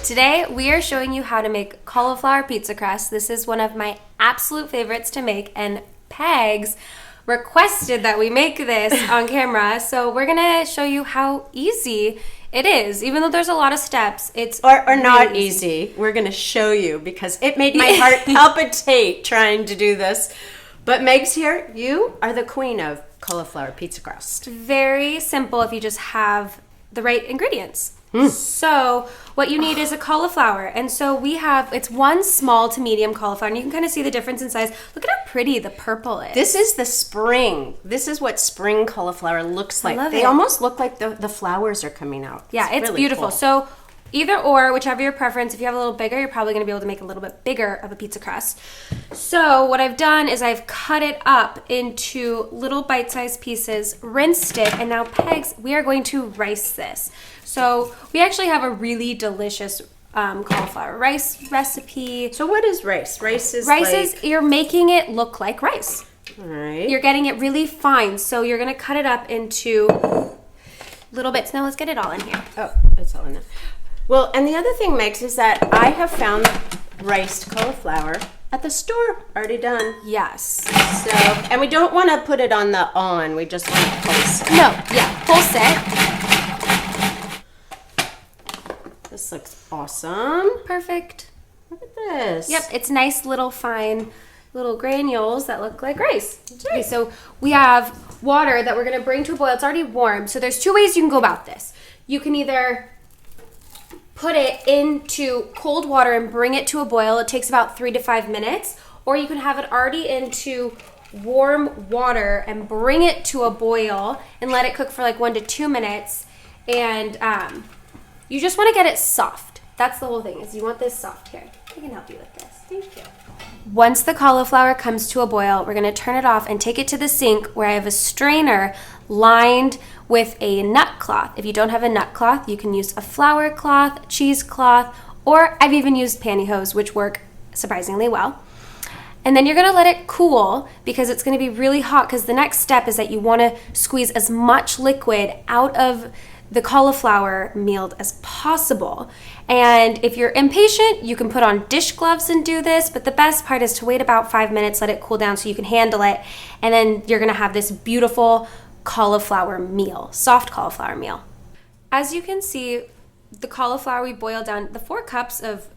Today we are showing you how to make cauliflower pizza crust. This is one of my absolute favorites to make, and Pegs requested that we make this on camera. So we're gonna show you how easy it is. Even though there's a lot of steps, it's or not easy. We're gonna show you because it made my heart palpitate trying to do this. But Meg's here. You are the queen of cauliflower pizza crust. Very simple if you just have the right ingredients. So what you need is a cauliflower, and so we have, it's one small to medium cauliflower, and you can kind of see the difference in size. Look at how pretty the purple is. This is the spring. This is what spring cauliflower looks like. I love they it. almost look like the flowers are coming out. Yeah, it's really beautiful. cool. So either or, whichever your preference. If you have a little bigger, you're probably going to be able to make a little bit bigger of a pizza crust. So what I've done is I've cut it up into little bite-sized pieces, rinsed it, and now Pegs, we are going to rice this. So we actually have a really delicious cauliflower rice recipe. So what is rice? Rice is You're making it look like rice. All right. You're getting it really fine. So you're going to cut it up into little bits. Now let's get it all in here. Oh, it's all in there. Well, and the other thing, Megs, is that I have found riced cauliflower at the store, already done. Yes. So, and we don't want to put it on we just want to pulse it. No, yeah, pulse it. This looks awesome. Perfect. Look at this. Yep, it's nice little fine little granules that look like rice. Okay, so we have water that we're gonna bring to a boil. It's already warm. So there's two ways you can go about this. You can either put it into cold water and bring it to a boil. It takes about 3 to 5 minutes. Or you can have it already into warm water and bring it to a boil and let it cook for like 1 to 2 minutes. And you just want to get it soft. That's the whole thing, is you want this soft here. I can help you with this. Thank you. Once the cauliflower comes to a boil, we're going to turn it off and take it to the sink where I have a strainer lined with a nut cloth. If you don't have a nut cloth, you can use a flour cloth, cheesecloth, or I've even used pantyhose, which work surprisingly well. And then you're going to let it cool because it's going to be really hot, because the next step is that you want to squeeze as much liquid out of the cauliflower meal as possible. And if you're impatient, you can put on dish gloves and do this, but the best part is to wait about 5 minutes, let it cool down so you can handle it, and then you're gonna have this beautiful cauliflower meal, soft cauliflower meal. As you can see, the cauliflower we boiled down, the 4 cups of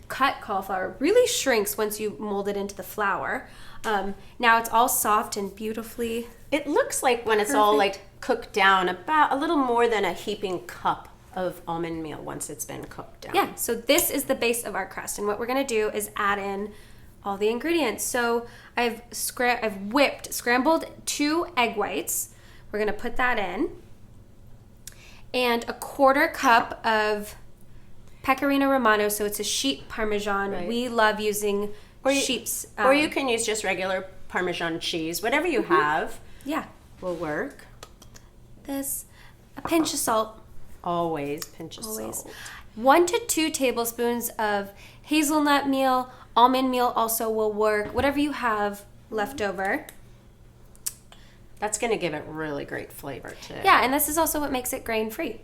cut cauliflower really shrinks once you mold it into the flour. Now it's all soft and beautifully. It looks like when it's all like cooked down, about a little more than a heaping cup of almond meal once it's been cooked down. Yeah, so this is the base of our crust, and what we're gonna do is add in all the ingredients. So I've scrambled 2 egg whites. We're gonna put that in, and a 1/4 cup of pecorino romano, so it's a sheep Parmesan. Right. We love using sheep's. Or you can use just regular Parmesan cheese. Whatever you have. Yeah. Will work. This, a pinch of salt. Always pinch of salt. 1 to 2 tablespoons of hazelnut meal, almond meal also will work. Whatever you have left over. That's going to give it really great flavor too. Yeah, and this is also what makes it grain-free.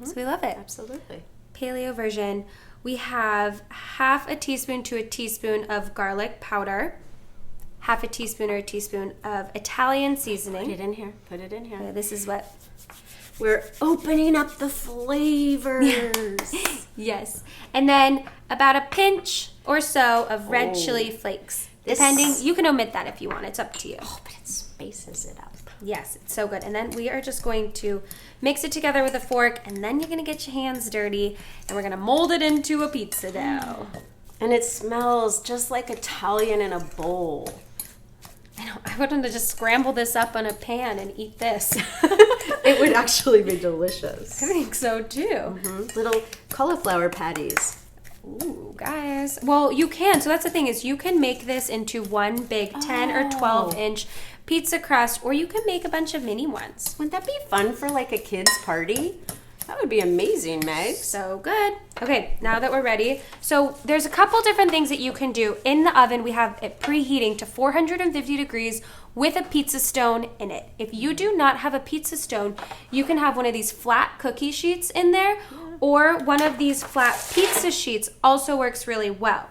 So we love it. Absolutely. Paleo version. We have 1/2 teaspoon to a teaspoon of garlic powder, 1/2 teaspoon or a teaspoon of Italian seasoning. Put it in here. Put it in here. Okay, this is what we're opening up the flavors. Yes. And then about a pinch or so of red chili flakes. Depending, you can omit that if you want. It's up to you. Oh, but it spices it up. Yes, it's so good. And then we are just going to mix it together with a fork, and then you're going to get your hands dirty, and we're going to mold it into a pizza dough. And it smells just like Italian in a bowl. I know, I wouldn't have just scramble this up on a pan and eat this. It would actually be delicious. I think so too. Little cauliflower patties. Ooh, guys. Well, you can. So that's the thing, is you can make this into one big 10 or 12 inch pizza crust, or you can make a bunch of mini ones. Wouldn't that be fun for like a kid's party? That would be amazing, Meg. So good. Okay, now that we're ready. So there's a couple different things that you can do. In the oven, we have it preheating to 450 degrees with a pizza stone in it. If you do not have a pizza stone, you can have one of these flat cookie sheets in there, or one of these flat pizza sheets also works really well.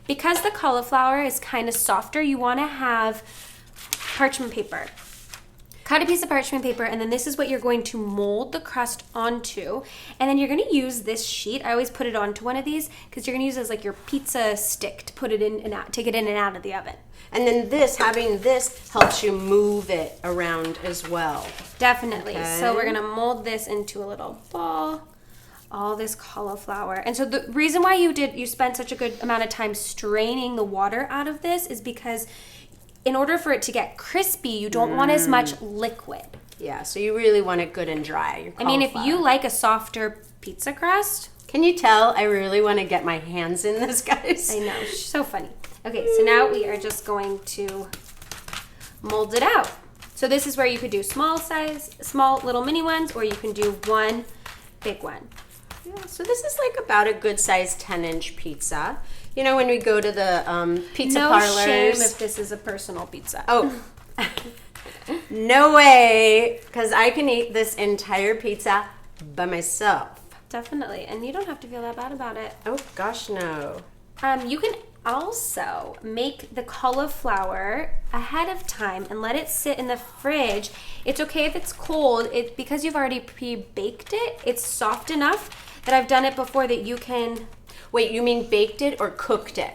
Because the cauliflower is kind of softer, you want to have parchment paper. Cut a piece of parchment paper, and then this is what you're going to mold the crust onto. And then you're going to use this sheet. I always put it onto one of these because you're going to use it as like your pizza stick to put it in and out, take it in and out of the oven. And then having this helps you move it around as well. Definitely. Okay. So we're going to mold this into a little ball. All this cauliflower. And so the reason why you spent such a good amount of time straining the water out of this is because in order for it to get crispy, you don't want as much liquid. Yeah, so you really want it good and dry. I mean, if you like a softer pizza crust. Can you tell I really want to get my hands in this, guys? I know, so funny. Okay, so now we are just going to mold it out. So this is where you could do small little mini ones, or you can do one big one. Yeah, so this is like about a good sized 10-inch pizza. You know, when we go to the pizza parlors. No shame if this is a personal pizza. Oh, no way, because I can eat this entire pizza by myself. Definitely, and you don't have to feel that bad about it. Oh, gosh, no. You can also make the cauliflower ahead of time and let it sit in the fridge. It's okay if it's cold. Because you've already pre-baked it, it's soft enough that I've done it before that you can... Wait, you mean baked it or cooked it?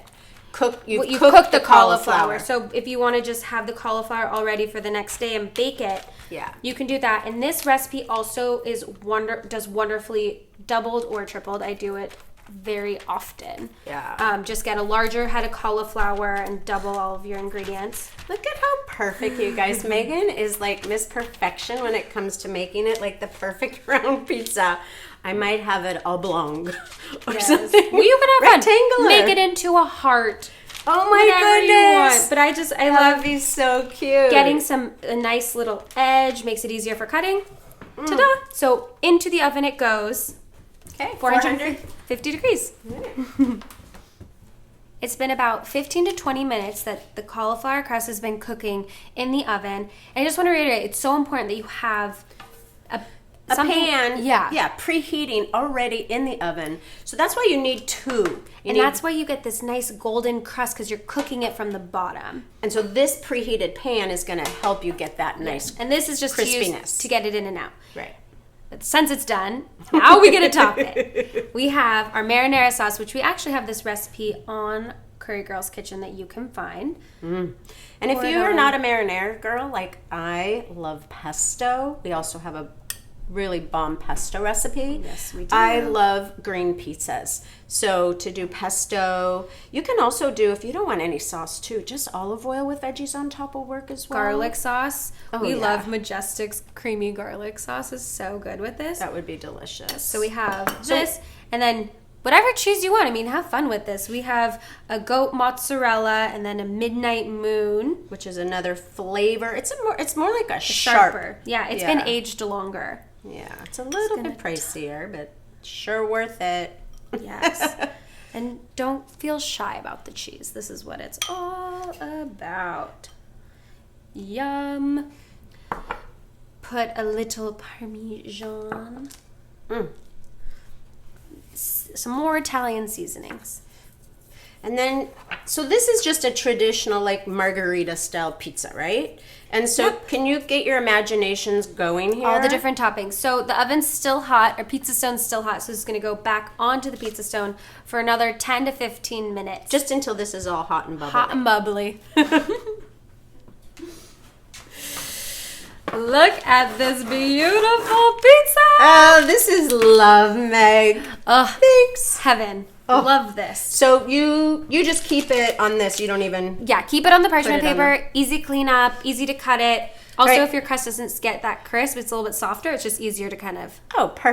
You cooked the cauliflower. So if you want to just have the cauliflower all ready for the next day and bake it, yeah, you can do that. And this recipe also does wonderfully doubled or tripled. I do it very often. Yeah. Just get a larger head of cauliflower and double all of your ingredients. Look at how perfect you guys. Megan is like Miss Perfection when it comes to making it like the perfect round pizza. I might have it oblong or something. Well, you can have rectangular. Make it into a heart. Oh my goodness! But I love these so cute. Getting a nice little edge makes it easier for cutting. Ta-da! So into the oven it goes. Okay, 450 degrees. It's been about 15 to 20 minutes that the cauliflower crust has been cooking in the oven. And I just want to reiterate, it's so important that you have a pan, yeah, preheating already in the oven. So that's why you need two. That's why you get this nice golden crust, because you're cooking it from the bottom. And so this preheated pan is going to help you get that nice And this is just crispiness to get it in and out. Right. But since it's done, now we get to top it. We have our marinara sauce, which we actually have this recipe on Curry Girl's Kitchen that you can find. And if you are not a marinara girl, like I love pesto, we also have a really bomb pesto recipe. Yes, we do. I love green pizzas. So to do pesto, you can also do, if you don't want any sauce too, just olive oil with veggies on top will work as well. Garlic sauce. We yeah. love Majestic's creamy garlic sauce. Is so good with this. That would be delicious. So we have this, and then whatever cheese you want. I mean, have fun with this. We have a goat mozzarella and then a midnight moon, which is another flavor. It's more like a sharper. Yeah, it's been aged longer. Yeah, it's a little bit pricier, but sure worth it. Yes. And don't feel shy about the cheese. This is what it's all about. Yum. Put a little Parmesan. Some more Italian seasonings. And then, so this is just a traditional like margarita style pizza, right? And so can you get your imaginations going here? All the different toppings. So the oven's still hot, or pizza stone's still hot, so it's going to go back onto the pizza stone for another 10 to 15 minutes. Just until this is all hot and bubbly. Hot and bubbly. Look at this beautiful pizza. Oh, this is love, Meg. Oh, thanks. Heaven. Oh. Love this. So you just keep it on this. You don't even... Yeah, keep it on the parchment paper. Easy cleanup, easy to cut it. Also, if your crust doesn't get that crisp, it's a little bit softer. It's just easier to kind of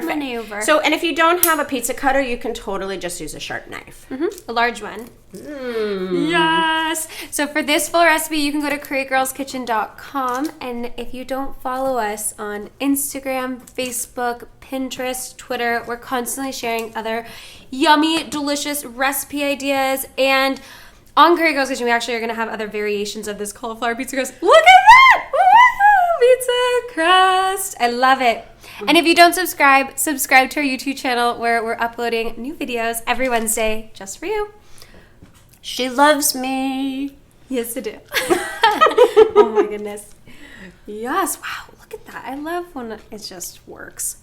maneuver. So, and if you don't have a pizza cutter, you can totally just use a sharp knife. A large one. Yes. So for this full recipe, you can go to currygirlskitchen.com. And if you don't follow us on Instagram, Facebook, Pinterest, Twitter, we're constantly sharing other yummy, delicious recipe ideas. And on Curry Girl's Kitchen, we actually are going to have other variations of this cauliflower pizza crust. Look at that! Woo! Pizza crust. I love it. And if you don't subscribe to our YouTube channel where we're uploading new videos every Wednesday just for you. She loves me. Yes, I do. Oh my goodness. Yes. Wow. Look at that. I love when it just works.